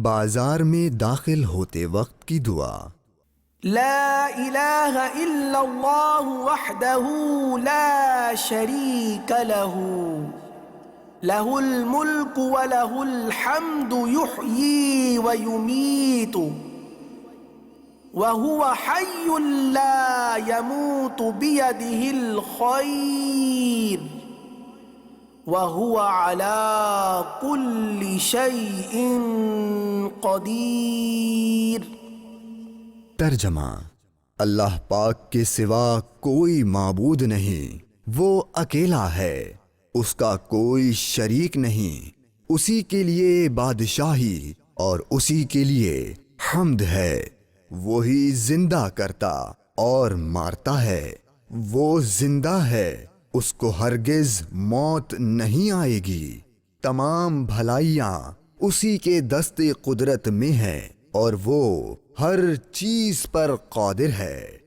بازار میں داخل ہوتے وقت کی دعا۔ لا الہ الا اللہ وحدہ لا شریک لہ لہ الملک ولہ الحمد یحیی ویمیت وہو حی لا یموت بیدہ الخیر وَهُوَ عَلَى كُلِّ شَيْءٍ قَدِيرٌ۔ ترجمہ: اللہ پاک کے سوا کوئی معبود نہیں، وہ اکیلا ہے، اس کا کوئی شریک نہیں، اسی کے لیے بادشاہی اور اسی کے لیے حمد ہے۔ وہی زندہ کرتا اور مارتا ہے، وہ زندہ ہے، اس کو ہرگز موت نہیں آئے گی۔ تمام بھلائیاں اسی کے دست قدرت میں ہیں اور وہ ہر چیز پر قادر ہے۔